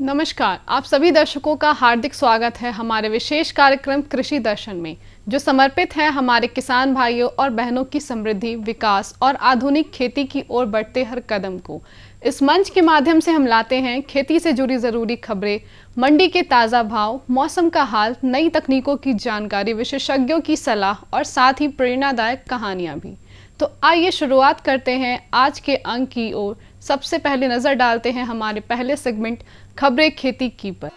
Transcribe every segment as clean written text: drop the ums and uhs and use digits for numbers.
नमस्कार, आप सभी दर्शकों का हार्दिक स्वागत है हमारे विशेष कार्यक्रम कृषि दर्शन में, जो समर्पित है हमारे किसान भाइयों और बहनों की समृद्धि, विकास और आधुनिक खेती की ओर बढ़ते हर कदम को। इस मंच के माध्यम से हम लाते हैं खेती से जुड़ी जरूरी खबरें, मंडी के ताज़ा भाव, मौसम का हाल, नई तकनीकों की जानकारी, विशेषज्ञों की सलाह और साथ ही प्रेरणादायक कहानियाँ भी। तो आइए शुरुआत करते हैं आज के अंक की ओर। सबसे पहले नजर डालते हैं हमारे पहले सेगमेंट खबरें खेती की पर।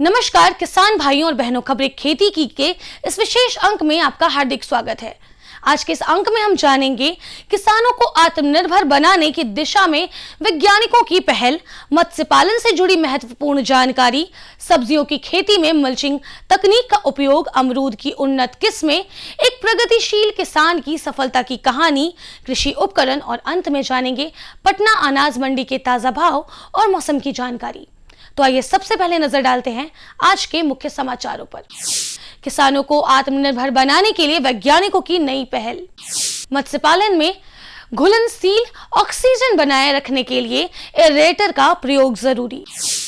नमस्कार किसान भाइयों और बहनों, खबरें खेती की के इस विशेष अंक में आपका हार्दिक स्वागत है। आज के इस अंक में हम जानेंगे किसानों को आत्मनिर्भर बनाने की दिशा में वैज्ञानिकों की पहल, मत्स्य पालन से जुड़ी महत्वपूर्ण जानकारी, सब्जियों की खेती में मल्चिंग तकनीक का उपयोग, अमरूद की उन्नत किस्में, एक प्रगतिशील किसान की सफलता की कहानी, कृषि उपकरण और अंत में जानेंगे पटना अनाज मंडी के ताजा भाव और मौसम की जानकारी। तो आइए सबसे पहले नजर डालते हैं आज के मुख्य समाचारों पर। किसानों को आत्मनिर्भर बनाने के लिए वैज्ञानिकों की नई पहल। मत्स्य पालन में घुलनशील ऑक्सीजन बनाए रखने के लिए एरेटर का प्रयोग जरूरी।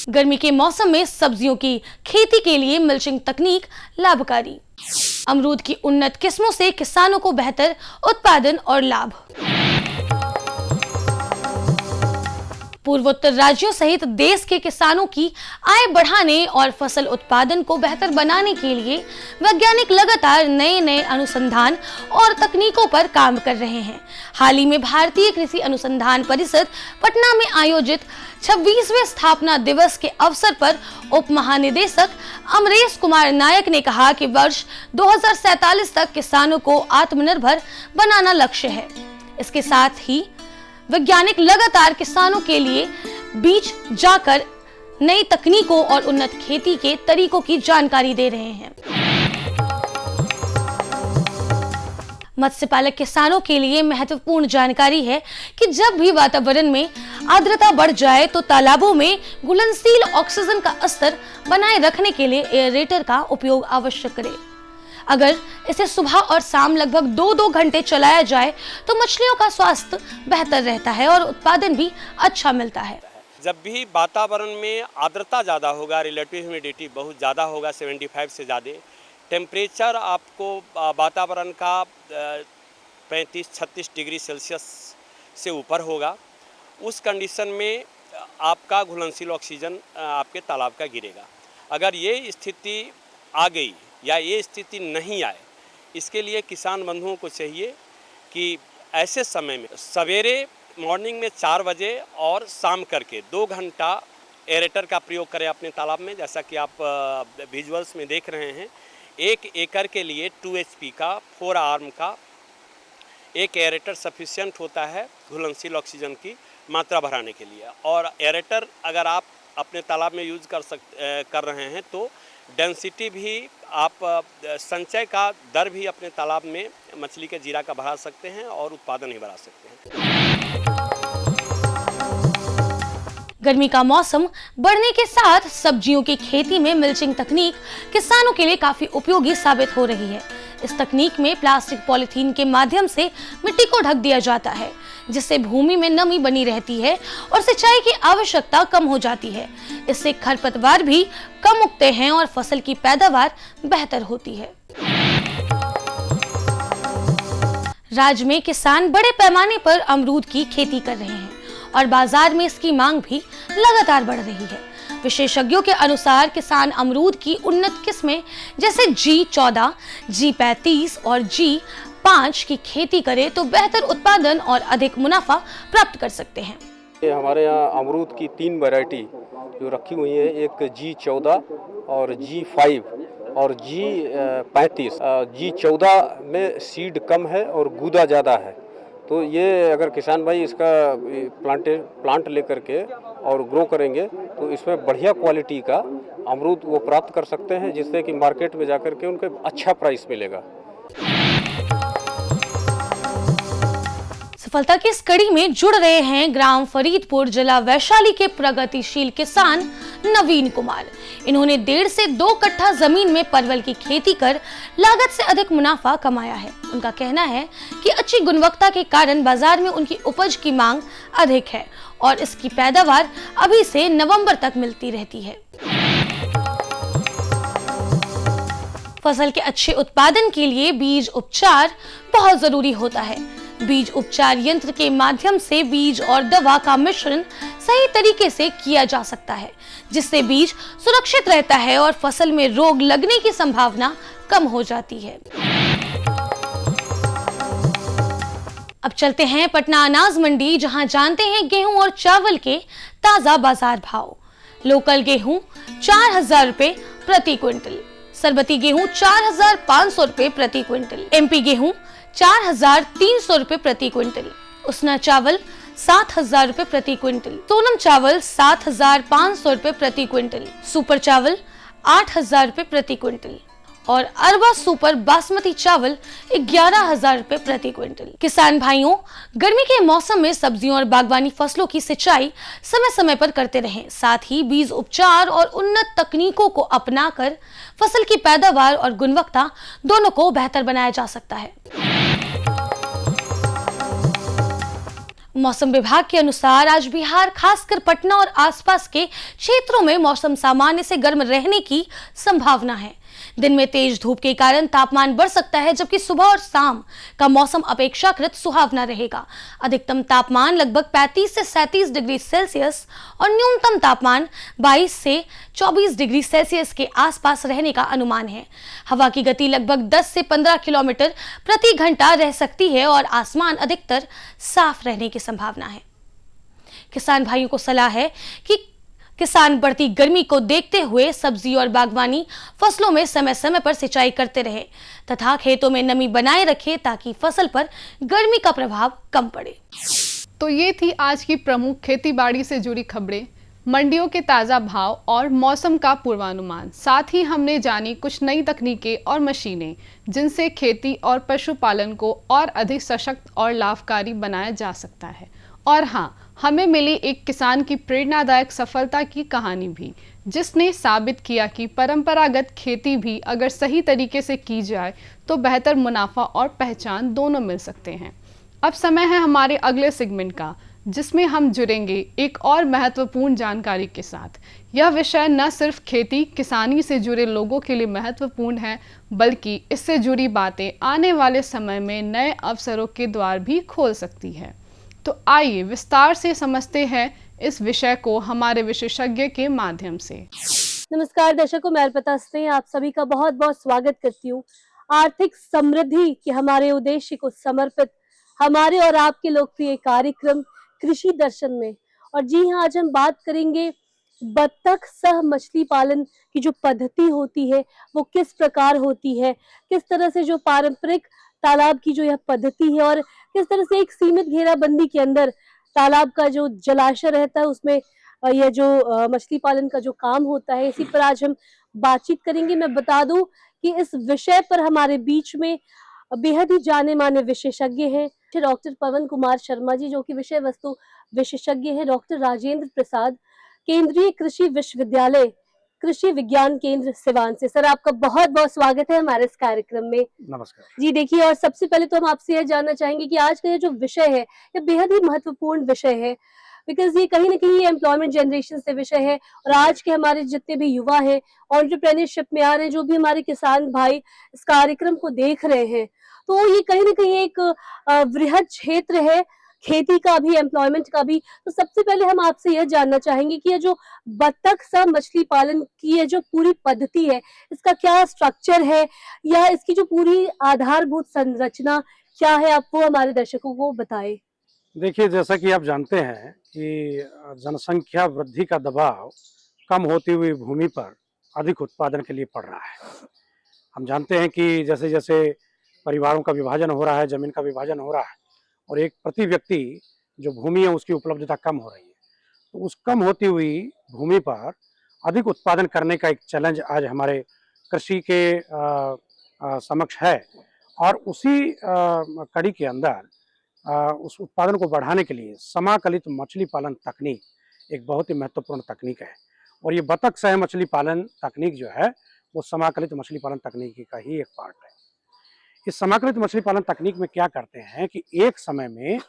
गर्मी के मौसम में सब्जियों की खेती के लिए मल्चिंग तकनीक लाभकारी। अमरूद की उन्नत किस्मों से किसानों को बेहतर उत्पादन और लाभ। पूर्वोत्तर राज्यों सहित देश के किसानों की आय बढ़ाने और फसल उत्पादन को बेहतर बनाने के लिए वैज्ञानिक लगातार नए नए अनुसंधान और तकनीकों पर काम कर रहे हैं। हाल ही में भारतीय कृषि अनुसंधान परिषद पटना में आयोजित 26वें स्थापना दिवस के अवसर पर उप महानिदेशक अमरेश कुमार नायक ने कहा कि वर्ष 2047 तक किसानों को आत्मनिर्भर बनाना लक्ष्य है। इसके साथ ही वैज्ञानिक लगातार किसानों के लिए बीज जाकर नई तकनीकों और उन्नत खेती के तरीकों की जानकारी दे रहे हैं। मत्स्य पालक किसानों के लिए महत्वपूर्ण जानकारी है कि जब भी वातावरण में आर्द्रता बढ़ जाए तो तालाबों में घुलनशील ऑक्सीजन का स्तर बनाए रखने के लिए एरेटर का उपयोग अवश्य करें। अगर इसे सुबह और शाम लगभग 2-2 घंटे चलाया जाए तो मछलियों का स्वास्थ्य बेहतर रहता है और उत्पादन भी अच्छा मिलता है। जब भी वातावरण में आर्द्रता ज़्यादा होगा, रिलेटिव ह्यूमिडिटी बहुत ज़्यादा होगा, 75 से ज़्यादा, टेम्परेचर आपको वातावरण का 35-36 डिग्री सेल्सियस से ऊपर होगा, उस कंडीशन में आपका घुलनशील ऑक्सीजन आपके तालाब का गिरेगा। अगर ये स्थिति आ गई या ये स्थिति नहीं आए, इसके लिए किसान बंधुओं को चाहिए कि ऐसे समय में सवेरे मॉर्निंग में 4 बजे और शाम करके 2 घंटा एरेटर का प्रयोग करें अपने तालाब में। जैसा कि आप विजुअल्स में देख रहे हैं, 1 एकड़ के लिए 2 HP का 4 आर्म का एक एरेटर सफिशिएंट होता है घुलनशील ऑक्सीजन की मात्रा बढ़ाने के लिए। और एरेटर अगर आप अपने तालाब में यूज कर रहे हैं तो डेंसिटी भी आप संचय का दर भी अपने तालाब में मछली के जीरा का बढ़ा सकते हैं और उत्पादन ही बढ़ा सकते हैं। गर्मी का मौसम बढ़ने के साथ सब्जियों की खेती में मल्चिंग तकनीक किसानों के लिए काफी उपयोगी साबित हो रही है। इस तकनीक में प्लास्टिक पॉलीथीन के माध्यम से मिट्टी को ढक दिया जाता है, जिससे भूमि में नमी बनी रहती है और सिंचाई की आवश्यकता कम हो जाती है। इससे खरपतवार भी कम उगते हैं और फसल की पैदावार बेहतर होती है। राज्य में किसान बड़े पैमाने पर अमरूद की खेती कर रहे हैं और बाजार में इसकी मांग भी लगातार बढ़ रही है। विशेषज्ञों के अनुसार किसान अमरूद की उन्नत किस्में जैसे G14, G35 और G5 की खेती करें तो बेहतर उत्पादन और अधिक मुनाफा प्राप्त कर सकते हैं। हमारे यहाँ अमरूद की 3 वैरायटी जो रखी हुई है, एक G14 और G5 और G35। G14 में सीड कम है और गूदा ज़्यादा है, तो ये अगर किसान भाई इसका प्लांट लेकर के और ग्रो करेंगे तो इसमें बढ़िया क्वालिटी का अमरूद वो प्राप्त कर सकते हैं, जिससे कि मार्केट में जाकर के उनको अच्छा प्राइस मिलेगा। सफलता की इस कड़ी में जुड़ रहे हैं ग्राम फरीदपुर जिला वैशाली के प्रगतिशील किसान नवीन कुमार। इन्होंने 1.5 से 2 कट्ठा जमीन में परवल की खेती कर लागत से अधिक मुनाफा कमाया है। उनका कहना है कि अच्छी गुणवत्ता के कारण बाजार में उनकी उपज की मांग अधिक है और इसकी पैदावार अभी से नवंबर तक मिलती रहती है। फसल के अच्छे उत्पादन के लिए बीज उपचार बहुत जरूरी होता है। बीज उपचार यंत्र के माध्यम से बीज और दवा का मिश्रण सही तरीके से किया जा सकता है, जिससे बीज सुरक्षित रहता है और फसल में रोग लगने की संभावना कम हो जाती है। अब चलते हैं पटना अनाज मंडी, जहां जानते हैं गेहूं और चावल के ताजा बाजार भाव। लोकल गेहूं 4,000 रुपए प्रति क्विंटल, सरबती गेहूं 4,500 रुपए प्रति क्विंटल, एमपी गेहूं 4,300 रुपए प्रति क्विंटल, उसना चावल 7,000 रुपए प्रति क्विंटल, सोनम चावल 7,500 रुपए प्रति क्विंटल, सुपर चावल 8,000 रुपए प्रति क्विंटल और अरबा सुपर बासमती चावल 11,000 रुपए प्रति क्विंटल। किसान भाइयों, गर्मी के मौसम में सब्जियों और बागवानी फसलों की सिंचाई समय समय पर करते रहें। साथ ही बीज उपचार और उन्नत तकनीकों को अपनाकर फसल की पैदावार और गुणवत्ता दोनों को बेहतर बनाया जा सकता है। मौसम विभाग के अनुसार आज बिहार, खासकर पटना और आसपास के क्षेत्रों में मौसम सामान्य से गर्म रहने की संभावना है। दिन में तेज धूप के कारण तापमान बढ़ सकता है, जबकि सुबह और शाम का मौसम अपेक्षाकृत सुहावना रहेगा। अधिकतम तापमान लगभग 35 से 37 डिग्री सेल्सियस और न्यूनतम तापमान 22 से 24 डिग्री सेल्सियस के आसपास रहने का अनुमान है। हवा की गति लगभग 10 से 15 किलोमीटर प्रति घंटा रह सकती है और आसमान अधिकतर साफ रहने की संभावना है। किसान भाइयों को सलाह है कि किसान बढ़ती गर्मी को देखते हुए सब्जी और बागवानी फसलों में समय समय पर सिंचाई करते रहे तथा खेतों में नमी बनाए रखे ताकि फसल पर गर्मी का प्रभाव कम पड़े। तो ये थी आज की प्रमुख खेतीबाड़ी से जुड़ी खबरें, मंडियों के ताज़ा भाव और मौसम का पूर्वानुमान। साथ ही हमने जानी कुछ नई तकनीकें और मशीनें जिनसे खेती और पशुपालन को और अधिक सशक्त और लाभकारी बनाया जा सकता है। और हाँ, हमें मिली एक किसान की प्रेरणादायक सफलता की कहानी भी, जिसने साबित किया कि परंपरागत खेती भी अगर सही तरीके से की जाए तो बेहतर मुनाफा और पहचान दोनों मिल सकते हैं। अब समय है हमारे अगले सेगमेंट का, जिसमें हम जुड़ेंगे एक और महत्वपूर्ण जानकारी के साथ। यह विषय न सिर्फ खेती किसानी से जुड़े लोगों के लिए महत्वपूर्ण है, बल्कि इससे जुड़ी बातें आने वाले समय में नए अवसरों के द्वार भी खोल सकती है। तो आइए विस्तार से समझते हैं इस विषय को हमारे विशेषज्ञ के माध्यम से। नमस्कार दर्शकों, मैं अर्पिता सिंह आप सभी का बहुत बहुत स्वागत करती हूँ। आर्थिक समृद्धि के हमारे उद्देश्य को समर्पित हमारे और आपके लोकप्रिय कार्यक्रम कृषि दर्शन में। और जी हाँ, आज हम बात करेंगे बत्तख सह मछली पालन की जो पद्धति होती है वो किस प्रकार होती है, किस तरह से जो पारंपरिक तालाब की जो यह पद्धति है और किस तरह से एक सीमित घेराबंदी के अंदर तालाब का जो जलाशय रहता है उसमें यह जो मछली पालन का जो काम होता है, इसी पर आज हम बातचीत करेंगे। मैं बता दूं कि इस विषय पर हमारे बीच में बेहद ही जाने माने विशेषज्ञ हैं डॉक्टर पवन कुमार शर्मा जी, जो कि विषय वस्तु विशेषज्ञ हैं, डॉक्टर राजेंद्र प्रसाद, केंद्रीय कृषि विश्वविद्यालय कृषि विज्ञान केंद्र सिवान से। सर, आपका बहुत बहुत स्वागत है हमारे इस कार्यक्रम में। नमस्कार जी। देखिए, और सबसे पहले तो हम आपसे यह जानना चाहेंगे कि आज का ये जो विषय है ये बेहद ही महत्वपूर्ण विषय है, बिकॉज ये कहीं ना कहीं एम्प्लॉयमेंट जनरेशन से विषय है। और आज के हमारे जितने भी युवा हैं, एंटरप्रेन्योरशिप में आ रहे हैं, जो भी हमारे किसान भाई इस कार्यक्रम को देख रहे हैं, तो ये कहीं ना कहीं एक वृहद क्षेत्र है खेती का भी, एम्प्लॉयमेंट का भी। तो सबसे पहले हम आपसे यह जानना चाहेंगे कि ये जो बत्तख सह मछली पालन की ये जो पूरी पद्धति है, इसका क्या स्ट्रक्चर है या इसकी जो पूरी आधारभूत संरचना क्या है, आप वो हमारे दर्शकों को बताएं। देखिए, जैसा कि आप जानते हैं कि जनसंख्या वृद्धि का दबाव कम होती हुई भूमि पर अधिक उत्पादन के लिए पड़ रहा है। हम जानते हैं कि जैसे जैसे परिवारों का विभाजन हो रहा है, जमीन का विभाजन हो रहा है और एक प्रति व्यक्ति जो भूमि है उसकी उपलब्धता कम हो रही है, तो उस कम होती हुई भूमि पर अधिक उत्पादन करने का एक चैलेंज आज हमारे कृषि के समक्ष है। और उसी कड़ी के अंदर उस उत्पादन को बढ़ाने के लिए समाकलित मछली पालन तकनीक एक बहुत ही महत्वपूर्ण तकनीक है। और ये बतख सह मछली पालन तकनीक जो है वो समाकलित मछली पालन तकनीक का ही एक पार्ट है। इस समाकलित मछली पालन तकनीक में क्या करते हैं कि एक समय में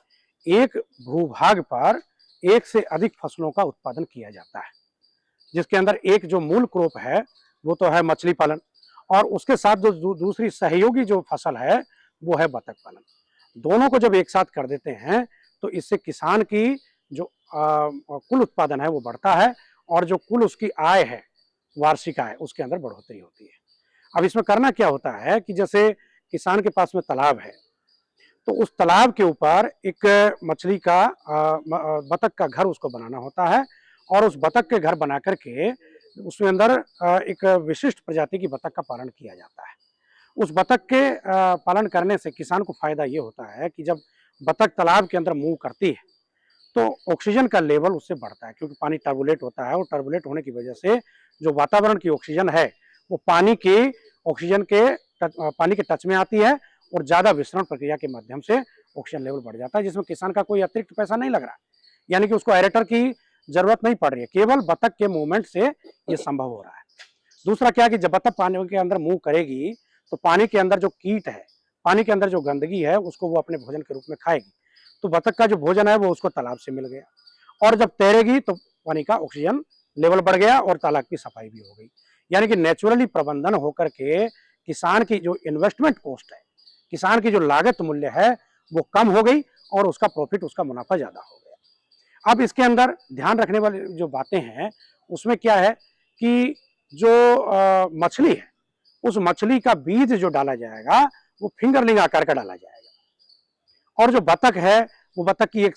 एक भूभाग पर एक से अधिक फसलों का उत्पादन किया जाता है, जिसके अंदर एक जो मूल क्रॉप है वो तो है मछली पालन, और उसके साथ जो दूसरी सहयोगी जो फसल है वो है बतख पालन। दोनों को जब एक साथ कर देते हैं तो इससे किसान की जो कुल उत्पादन है वो बढ़ता है, और जो कुल उसकी आय है, वार्षिक आय, उसके अंदर बढ़ोतरी होती है। अब इसमें करना क्या होता है कि जैसे किसान के पास में तालाब है, तो उस तालाब के ऊपर एक मछली का बतख का घर उसको बनाना होता है, और उस बतख के घर बना करके उसमें अंदर एक विशिष्ट प्रजाति की बतख का पालन किया जाता है। उस बतख के पालन करने से किसान को फायदा ये होता है कि जब बतख तालाब के अंदर मूव करती है तो ऑक्सीजन का लेवल उससे बढ़ता है, क्योंकि पानी टर्बुलेट होता है, और टर्बुलेट होने की वजह से जो वातावरण की ऑक्सीजन है वो पानी के टच में आती है, और ज्यादा विसरण प्रक्रिया के माध्यम से ऑक्सीजन लेवल बढ़ जाता है, जिसमें किसान का कोई अतिरिक्त पैसा नहीं लग रहा है, यानी कि उसको एरेटर की जरूरत नहीं पड़ रही है, केवल बतख के मूवमेंट से ये संभव हो रहा है। दूसरा क्या कि जब बतख पानी के अंदर मूव करेगी तो पानी के अंदर जो कीट है, पानी के अंदर जो गंदगी है, उसको वो अपने भोजन के रूप में खाएगी, तो बतख का जो भोजन है वो उसको तालाब से मिल गया, और जब तैरेगी तो पानी का ऑक्सीजन लेवल बढ़ गया और तालाब की सफाई भी हो गई। यानी कि नेचुरली प्रबंधन होकर के किसान की जो इन्वेस्टमेंट कॉस्ट है, किसान की जो लागत मूल्य है वो कम हो गई, और उसका प्रॉफिट, उसका मुनाफा ज्यादा हो गया। अब इसके अंदर ध्यान रखने वाली जो बातें हैं उसमें क्या है कि जो मछली है, उस मछली का बीज जो डाला जाएगा वो फिंगरलिंग आकार का डाला जाएगा, और जो बतख है वो बतख की एक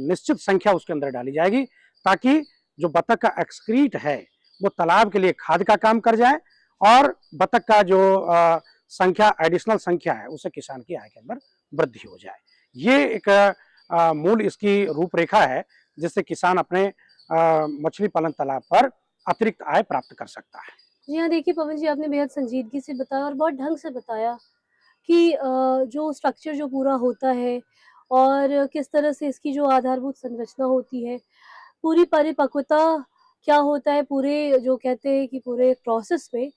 निश्चित संख्या उसके अंदर डाली जाएगी, ताकि जो बतख का एक्सक्रीट है वो तालाब के लिए खाद का काम कर जाए, और बतख का जो संख्या, एडिशनल संख्या है, उससे किसान की आय के अंदर वृद्धि हो जाए। ये एक मूल इसकी रूपरेखा है, जिससे किसान अपने मछली पालन तालाब पर अतिरिक्त आय प्राप्त कर सकता है। जी हाँ, देखिए पवन जी, आपने बेहद संजीदगी से बताया और बहुत ढंग से बताया कि जो स्ट्रक्चर जो पूरा होता है और किस तरह से इसकी जो आधारभूत संरचना होती है, पूरी परिपक्वता क्या होता है पूरे जो कहते हैं कि पूरे प्रोसेस में।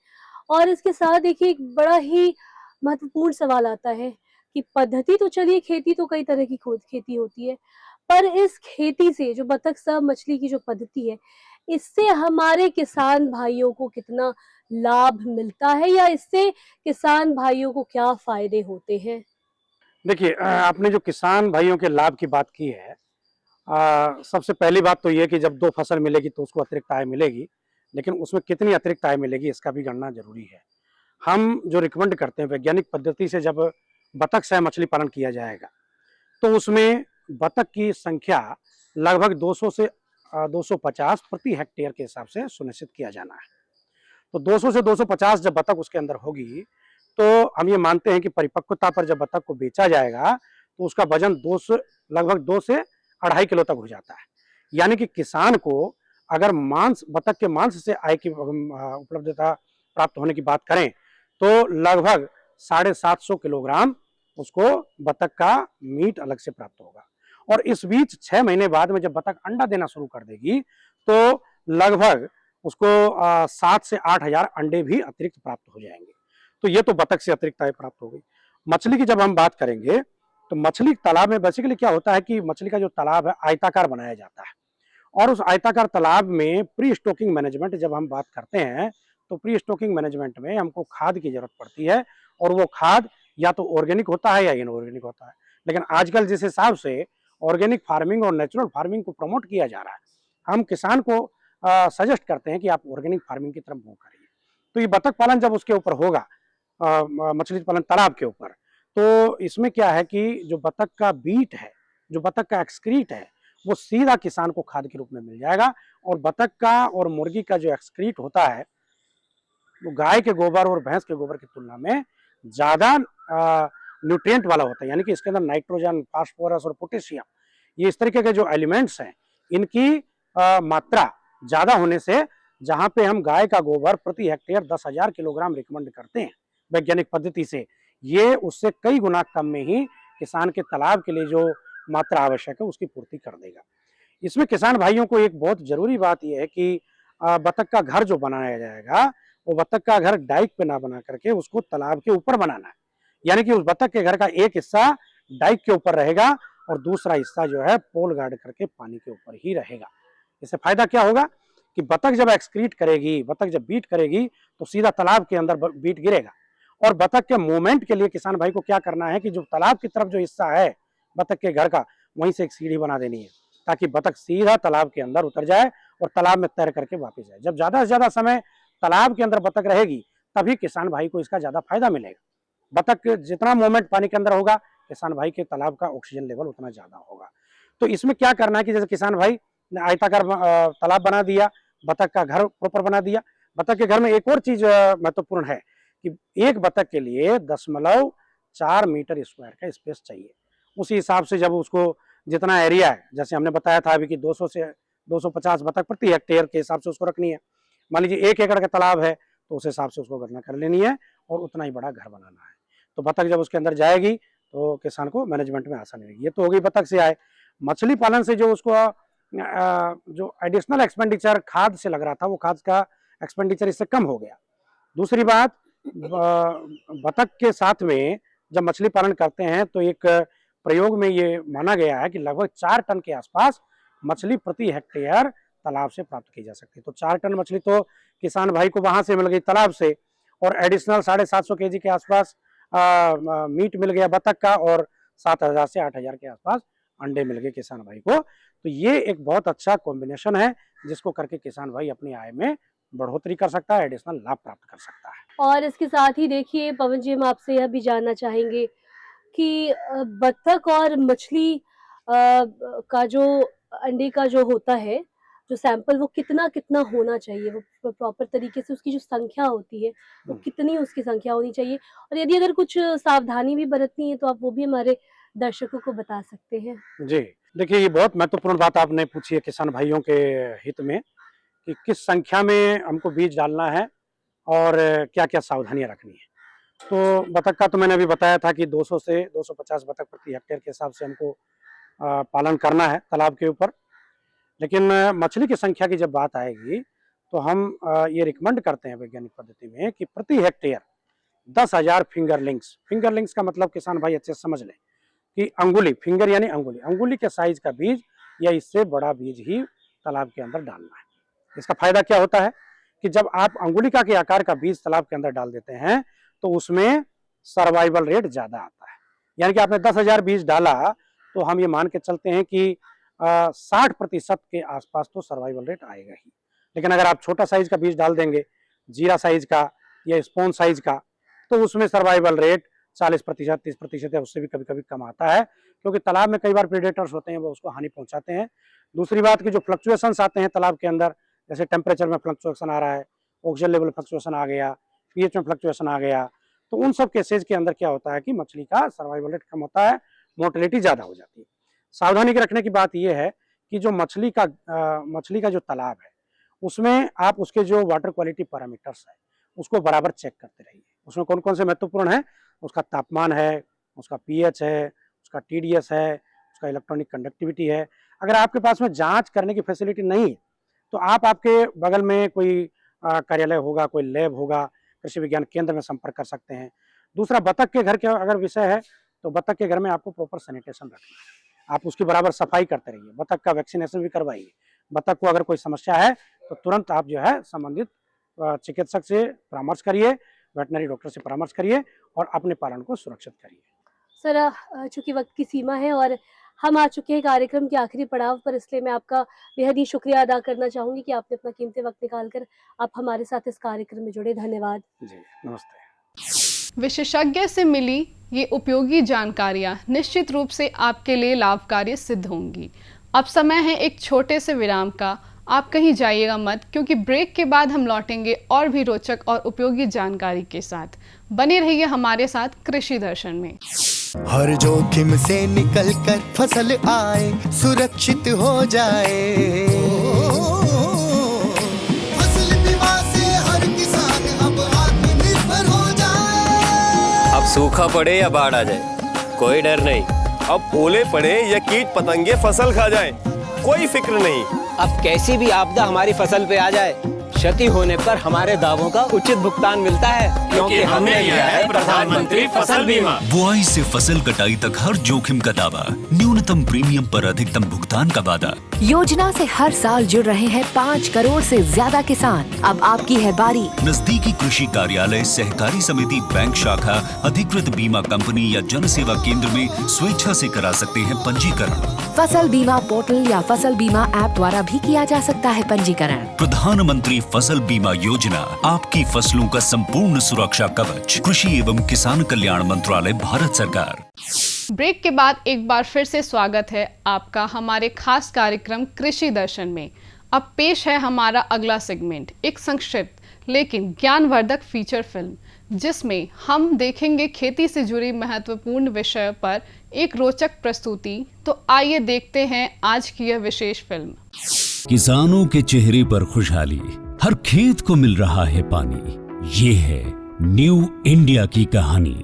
और इसके साथ देखिए एक बड़ा ही महत्वपूर्ण सवाल आता है कि पद्धति तो चलिए, खेती तो कई तरह की खेती होती है, पर इस खेती से जो बतख सह मछली की जो पद्धति है, इससे हमारे किसान भाइयों को कितना लाभ मिलता है, या इससे किसान भाइयों को क्या फायदे होते हैं? देखिए, आपने जो किसान भाइयों के लाभ की बात की है, सबसे पहली बात तो ये कि जब 2 फसल मिलेगी तो उसको अतिरिक्त आय मिलेगी, लेकिन उसमें कितनी अतिरिक्त आय मिलेगी इसका भी गणना जरूरी है। हम जो रिकमेंड करते हैं, वैज्ञानिक पद्धति से जब बतख सह मछली पालन किया जाएगा तो उसमें बतख की संख्या लगभग 200 से 250 प्रति हेक्टेयर के हिसाब से सुनिश्चित किया जाना है। तो 200 से 250 जब बतख उसके अंदर होगी तो हम ये मानते हैं कि परिपक्वता पर जब बतख को बेचा जाएगा तो उसका वजन लगभग 2 से 2.5 किलो तक हो जाता है। यानी कि किसान को अगर बतख के मांस से आय की उपलब्धता प्राप्त होने की बात करें तो लगभग 750 किलोग्राम उसको बतख का मीट अलग से प्राप्त होगा। और इस बीच 6 महीने बाद में जब बतख अंडा देना शुरू कर देगी तो लगभग उसको 7 से 8 हजार अंडे भी अतिरिक्त प्राप्त हो जाएंगे। तो ये तो बतख से अतिरिक्त आय प्राप्त हो गई। मछली की जब हम बात करेंगे तो मछली तालाब में बेसिकली क्या होता है कि मछली का जो तालाब है आयताकार बनाया जाता है, और उस आयताकार तालाब में प्री स्टॉकिंग मैनेजमेंट जब हम बात करते हैं तो प्री स्टॉकिंग मैनेजमेंट में हमको खाद की जरूरत पड़ती है, और वो खाद या तो ऑर्गेनिक होता है या इनऑर्गेनिक होता है। लेकिन आजकल जिस हिसाब से ऑर्गेनिक फार्मिंग और नेचुरल फार्मिंग को प्रमोट किया जा रहा है, हम किसान को सजेस्ट करते हैं कि आप ऑर्गेनिक फार्मिंग की तरफ मूव करिए। तो ये बतख पालन जब उसके ऊपर होगा, मछली पालन तालाब के ऊपर, तो इसमें क्या है कि जो बतख का बीट है, जो बतख का एक्सक्रीट है, वो सीधा किसान को खाद के रूप में मिल जाएगा। और बतख का और मुर्गी का जो एक्सक्रीट होता है वो गाय के गोबर और भैंस के गोबर की तुलना में ज्यादा न्यूट्रिएंट वाला होता है, यानी कि इसके अंदर नाइट्रोजन, फास्फोरस और पोटेशियम, ये इस तरीके के जो एलिमेंट्स हैं, इनकी मात्रा ज्यादा होने से जहां पे हम गाय का गोबर प्रति हेक्टेयर 10,000 किलोग्राम रिकमेंड करते हैं वैज्ञानिक पद्धति से, ये उससे कई गुना कम में ही किसान के तालाब के लिए जो मात्रा आवश्यक है उसकी पूर्ति कर देगा। इसमें किसान भाइयों को एक बहुत जरूरी बात यह है कि बतख का घर जो बनाया जाएगा वो बतख का घर डाइक पे ना बना करके उसको तालाब के ऊपर बनाना है। यानी कि उस बतख के घर का एक हिस्सा डाइक के ऊपर रहेगा और दूसरा हिस्सा जो है पोल गार्ड करके पानी के ऊपर ही रहेगा। इससे फायदा क्या होगा कि बतख जब एक्सक्रीट करेगी, बतख जब बीट करेगी तो सीधा तालाब के अंदर बीट गिरेगा। और बतख के मूवमेंट के लिए किसान भाई को क्या करना है कि जो तालाब की तरफ जो हिस्सा है बतख के घर का, वहीं से एक सीढ़ी बना देनी है ताकि बतख सीधा तालाब के अंदर उतर जाए और तालाब में तैर करके वापस जाए। जब ज्यादा से ज्यादा समय तालाब के अंदर बतख रहेगी तभी किसान भाई को इसका ज्यादा फायदा मिलेगा। बतख जितना मूवमेंट पानी के अंदर होगा किसान भाई के तालाब का ऑक्सीजन लेवल उतना ज्यादा होगा। तो इसमें क्या करना है कि जैसे किसान भाई ने आयताकार तालाब बना दिया, बतख का घर प्रॉपर बना दिया। बतख के घर में एक और चीज महत्वपूर्ण है कि एक बतख के लिए 0.4 मीटर स्क्वायर का स्पेस चाहिए। उसी हिसाब से जब उसको जितना एरिया है, जैसे हमने बताया था अभी कि 200 से 250 बतख प्रति हेक्टेयर के हिसाब से उसको रखनी है। मान लीजिए 1 एकड़ का तालाब है तो उस हिसाब से उसको गणना कर लेनी है और उतना ही बड़ा घर बनाना है। तो बतख जब उसके अंदर जाएगी तो किसान को मैनेजमेंट में आसानी होगी। ये तो हो गई बतख से आए। मछली पालन से जो उसको जो एडिशनल एक्सपेंडिचर खाद से लग रहा था वो खाद का एक्सपेंडिचर इससे कम हो गया। दूसरी बात, बतख के साथ में जब मछली पालन करते हैं तो एक प्रयोग में ये माना गया है कि लगभग 4 टन के आसपास मछली प्रति हेक्टेयर तालाब से प्राप्त की जा सकती है। तो 4 टन मछली तो किसान भाई को वहां से मिल गई तालाब से और एडिशनल 750 केजी के आसपास मीट मिल गया बतख का और 7000 से 8000 के आसपास अंडे मिल गए किसान भाई को। तो ये एक बहुत अच्छा कॉम्बिनेशन है जिसको करके किसान भाई अपनी आय में बढ़ोतरी कर सकता है, एडिशनल लाभ प्राप्त कर सकता है। और इसके साथ ही देखिए पवन जी, हम आपसे यह भी जानना चाहेंगे कि बतख और मछली का जो अंडे का जो होता है जो सैंपल वो कितना कितना होना चाहिए, वो प्रॉपर तरीके से उसकी जो संख्या होती है वो कितनी उसकी संख्या होनी चाहिए, और यदि अगर कुछ सावधानी भी बरतनी है तो आप वो भी हमारे दर्शकों को बता सकते हैं। जी देखिए, ये बहुत महत्वपूर्ण बात आपने पूछी है किसान भाइयों के हित में कि किस संख्या में हमको बीज डालना है और क्या क्या सावधानियां रखनी है। तो बतख का तो मैंने अभी बताया था कि 200 से 250 बतख प्रति हेक्टेयर के हिसाब से हमको पालन करना है तालाब के ऊपर। लेकिन मछली की संख्या की जब बात आएगी तो हम ये रिकमेंड करते हैं वैज्ञानिक पद्धति में कि प्रति हेक्टेयर 10,000 फिंगरलिंग्स का मतलब किसान भाई अच्छे से समझ लें कि अंगुली, फिंगर यानी अंगुली के साइज का बीज या इससे बड़ा बीज ही तालाब के अंदर डालना है। इसका फायदा क्या होता है कि जब आप अंगुलिका के आकार का बीज तालाब के अंदर डाल देते हैं तो उसमें सर्वाइवल रेट ज्यादा आता है। यानी कि आपने 10,000 बीज डाला तो हम ये मान के चलते हैं कि 60% के आसपास तो सर्वाइवल रेट आएगा ही। लेकिन अगर आप छोटा साइज का बीज डाल देंगे, जीरा साइज का या स्पोन साइज का, तो उसमें सर्वाइवल रेट 40%, 30% है, उससे भी कभी कभी कम आता है क्योंकि तालाब में कई बार प्रेडेटर्स होते हैं वो उसको हानि पहुंचाते हैं। दूसरी बात कि जो फ्लक्चुएशंस आते हैं तालाब के अंदर, जैसे टेम्परेचर में फ्लक्चुएशन आ रहा है, ऑक्सीजन लेवल फ्लक्चुएशन आ गया, पीएच में फ्लक्चुएशन आ गया, तो उन सब केसेज के अंदर क्या होता है कि मछली का सर्वाइवल रेट कम होता है, मोर्टेलिटी ज्यादा हो जाती है। सावधानी रखने की बात यह है कि जो मछली का जो तालाब है उसमें आप उसके जो वाटर क्वालिटी पैरामीटर्स है उसको बराबर चेक करते रहिए। उसमें कौन कौन से महत्वपूर्ण है, उसका तापमान है, उसका पीएच है, उसका टीडीएस है, उसका इलेक्ट्रॉनिक कंडक्टिविटी है। अगर आपके पास में जांच करने की फैसिलिटी नहीं है तो आप आपके बगल में कोई कार्यालय होगा, कोई लैब होगा, कृषि विज्ञान केंद्र में संपर्क कर सकते हैं। दूसरा, बतख के घर का अगर विषय है तो बतख के घर में आपको प्रॉपर सैनिटेशन रखना है, आप उसकी बराबर सफाई करते रहिए, बतख का वैक्सीनेशन भी करवाइए। बतख को अगर कोई समस्या है तो तुरंत आप जो है संबंधित चिकित्सक से परामर्श करिए, वेटनरी डॉक्टर से परामर्श करिए और अपने पालन को सुरक्षित करिए। सर, चूंकि वक्त की सीमा है और हम आ चुके हैं कार्यक्रम के आखिरी पड़ाव पर, इसलिए मैं आपका बेहद ही शुक्रिया अदा करना चाहूंगी कि आपने अपना कीमती वक्त निकालकर आप हमारे साथ इस कार्यक्रम में जुड़े। धन्यवाद जी, नमस्ते। विशेषज्ञ से मिली ये उपयोगी जानकारियां निश्चित रूप से आपके लिए लाभकारी सिद्ध होंगी। अब समय है एक छोटे से विराम का, आप कहीं जाइएगा मत, क्योंकि ब्रेक के बाद हम लौटेंगे और भी रोचक और उपयोगी जानकारी के साथ। बने रहिए हमारे साथ कृषि दर्शन में। हर जोखिम से निकल कर फसल आए, सुरक्षित हो जाए, फसल बीमा से हर किसान अब आत्मनिर्भर हो जाए। अब सूखा पड़े या बाढ़ आ जाए, कोई डर नहीं। अब ओले पड़े या कीट पतंगे फसल खा जाएं, कोई फिक्र नहीं। अब कैसी भी आपदा हमारी फसल पे आ जाए, क्षति होने पर हमारे दावों का उचित भुगतान मिलता है, क्योंकि हमने लिया है प्रधानमंत्री फसल बीमा। बुआई से फसल कटाई तक हर जोखिम का दावा, न्यूनतम प्रीमियम पर अधिकतम भुगतान का वादा। योजना से हर साल जुड़ रहे हैं 5 करोड़ से ज्यादा किसान। अब आपकी है बारी। नजदीकी कृषि कार्यालय, सहकारी समिति, बैंक शाखा, अधिकृत बीमा कंपनी या जन सेवा केंद्र में स्वेच्छा से करा सकते हैं पंजीकरण। फसल बीमा पोर्टल या फसल बीमा ऐप द्वारा भी किया जा सकता है पंजीकरण। प्रधानमंत्री फसल बीमा योजना, आपकी फसलों का संपूर्ण सुरक्षा कवच। कृषि एवं किसान कल्याण मंत्रालय, भारत सरकार। ब्रेक के बाद एक बार फिर से स्वागत है आपका हमारे खास कार्यक्रम कृषि दर्शन में। अब पेश है हमारा अगला सेगमेंट, एक संक्षिप्त लेकिन ज्ञानवर्धक फीचर फिल्म, जिसमें हम देखेंगे खेती से जुड़ी महत्वपूर्ण विषय पर एक रोचक प्रस्तुति। तो आइए देखते हैं आज की यह विशेष फिल्म। किसानों के चेहरे पर खुशहाली, हर खेत को मिल रहा है पानी। ये है न्यू इंडिया की कहानी।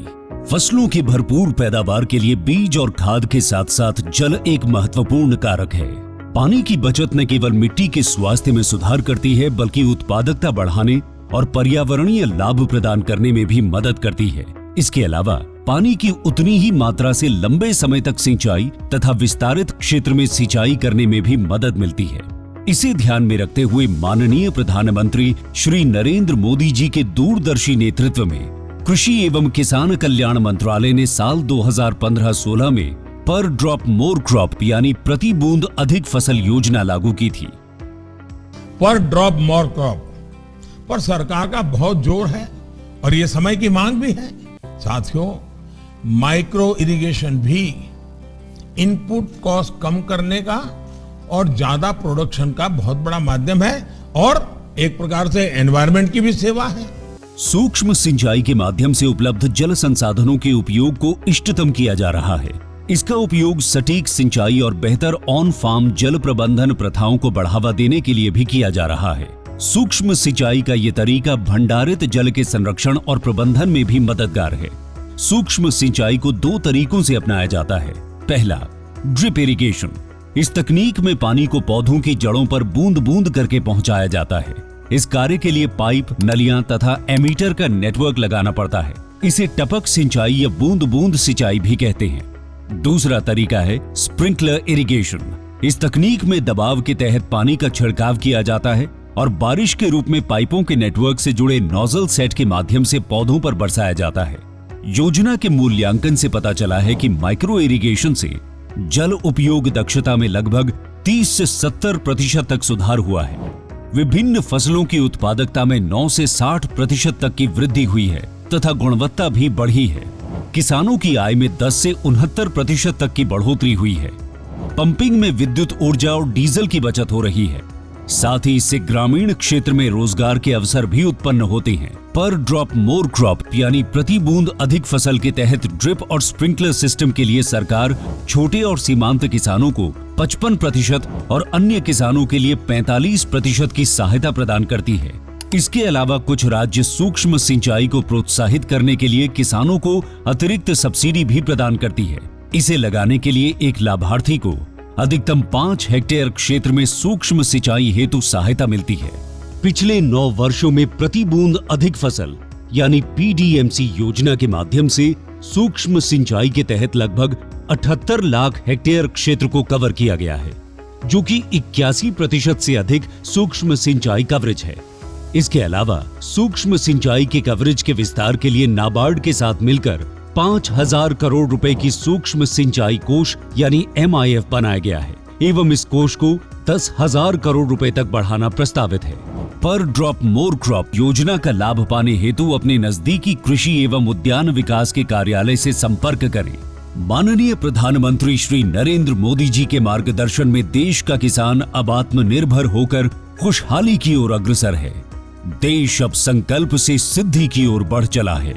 फसलों की भरपूर पैदावार के लिए बीज और खाद के साथ साथ जल एक महत्वपूर्ण कारक है। पानी की बचत न केवल मिट्टी के स्वास्थ्य में सुधार करती है, बल्कि उत्पादकता बढ़ाने और पर्यावरणीय लाभ प्रदान करने में भी मदद करती है। इसके अलावा पानी की उतनी ही मात्रा से लंबे समय तक सिंचाई तथा विस्तारित क्षेत्र में सिंचाई करने में भी मदद मिलती है। इसे ध्यान में रखते हुए माननीय प्रधानमंत्री श्री नरेंद्र मोदी जी के दूरदर्शी नेतृत्व में कृषि एवं किसान कल्याण मंत्रालय ने साल 2015-16 में पर ड्रॉप मोर क्रॉप यानी प्रति बूंद अधिक फसल योजना लागू की थी। पर ड्रॉप मोर क्रॉप पर सरकार का बहुत जोर है और ये समय की मांग भी है। साथियों, माइक्रो इरिगेशन भी इनपुट कॉस्ट कम करने का और ज्यादा प्रोडक्शन का बहुत बड़ा माध्यम है और एक प्रकार से एनवायरनमेंट की भी सेवा है। सूक्ष्म सिंचाई के माध्यम से उपलब्ध जल संसाधनों के उपयोग को इष्टतम किया जा रहा है। इसका उपयोग सटीक सिंचाई और बेहतर ऑन फार्म जल प्रबंधन प्रथाओं को बढ़ावा देने के लिए भी किया जा रहा है। सूक्ष्म सिंचाई का ये तरीका भंडारित जल के संरक्षण और प्रबंधन में भी मददगार है। सूक्ष्म सिंचाई को 2 तरीकों से अपनाया जाता है। पहला, ड्रिप इरिगेशन। इस तकनीक में पानी को पौधों की जड़ों पर बूंद बूंद करके पहुंचाया जाता है। इस कार्य के लिए पाइप, नलियां तथा एमीटर का नेटवर्क लगाना पड़ता है। इसे टपक सिंचाई या बूंद बूंद सिंचाई भी कहते हैं। दूसरा तरीका है स्प्रिंकलर इरिगेशन। इस तकनीक में दबाव के तहत पानी का छिड़काव किया जाता है और बारिश के रूप में पाइपों के नेटवर्क से जुड़े नोजल सेट के माध्यम से पौधों पर बरसाया जाता है। योजना के मूल्यांकन से पता चला है कि माइक्रो इरिगेशन से जल उपयोग दक्षता में लगभग 30 से 70% तक सुधार हुआ है। विभिन्न फसलों की उत्पादकता में 9 से 60% तक की वृद्धि हुई है तथा गुणवत्ता भी बढ़ी है। किसानों की आय में 10 से 69% तक की बढ़ोतरी हुई है। पंपिंग में विद्युत ऊर्जा और डीजल की बचत हो रही है। साथ ही इससे ग्रामीण क्षेत्र में रोजगार के अवसर भी उत्पन्न होते हैं। पर ड्रॉप मोर क्रॉप यानी प्रति बूंद अधिक फसल के तहत ड्रिप और स्प्रिंकलर सिस्टम के लिए सरकार छोटे और सीमांत किसानों को 55% और अन्य किसानों के लिए 45% की सहायता प्रदान करती है। इसके अलावा कुछ राज्य सूक्ष्म सिंचाई को प्रोत्साहित करने के लिए किसानों को अतिरिक्त सब्सिडी भी प्रदान करती है। इसे लगाने के लिए एक लाभार्थी को अधिकतम 5 हेक्टेयर क्षेत्र में सूक्ष्म सिंचाई हेतु सहायता मिलती है। पिछले 9 वर्षों में प्रति बूंद अधिक फसल यानी PDMC योजना के माध्यम से सूक्ष्म सिंचाई के तहत लगभग 78 लाख हेक्टेयर क्षेत्र को कवर किया गया है, जो कि 81% से अधिक सूक्ष्म सिंचाई कवरेज है। इसके अलावा सूक्ष्म सिंचाई के कवरेज के विस्तार के लिए नाबार्ड के साथ मिलकर 5000 करोड़ रुपए की सूक्ष्म सिंचाई कोष यानी MIF बनाया गया है एवं इस कोष को 10,000 करोड़ रुपए तक बढ़ाना प्रस्तावित है। पर ड्रॉप मोर क्रॉप योजना का लाभ पाने हेतु अपने नजदीकी कृषि एवं उद्यान विकास के कार्यालय से संपर्क करें। माननीय प्रधानमंत्री श्री नरेंद्र मोदी जी के मार्गदर्शन में देश का किसान अब आत्मनिर्भर होकर खुशहाली की ओर अग्रसर है। देश अब संकल्प से सिद्धि की ओर बढ़ चला है।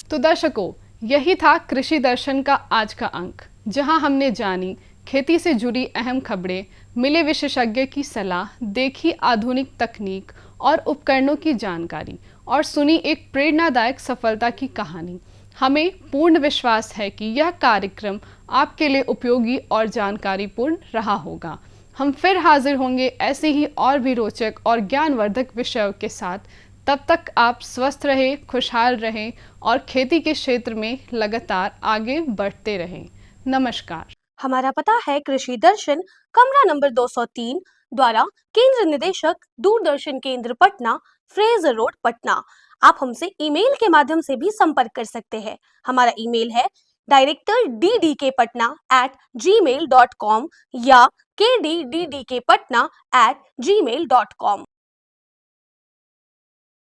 तो दर्शकों, यही था कृषि दर्शन का आज का अंक, जहां हमने जानी खेती से जुड़ी अहम खबरें, मिले विशेषज्ञ की सलाह, देखी आधुनिक तकनीक और उपकरणों की जानकारी और सुनी एक प्रेरणादायक सफलता की कहानी। हमें पूर्ण विश्वास है कि यह कार्यक्रम आपके लिए उपयोगी और जानकारीपूर्ण रहा होगा। हम फिर हाजिर होंगे ऐसे ही और भी रोचक और ज्ञानवर्धक विषयों के साथ। तब तक आप स्वस्थ रहें, खुशहाल रहें और खेती के क्षेत्र में लगातार आगे बढ़ते रहें। नमस्कार। हमारा पता है कृषि दर्शन, कमरा नंबर 203 द्वारा केंद्र निदेशक, दूरदर्शन केंद्र पटना, फ्रेजर रोड, पटना। आप हमसे ईमेल के माध्यम से भी संपर्क कर सकते हैं। हमारा ईमेल है directorddkpatna@gmail.com या kddkpatna@gmail.com।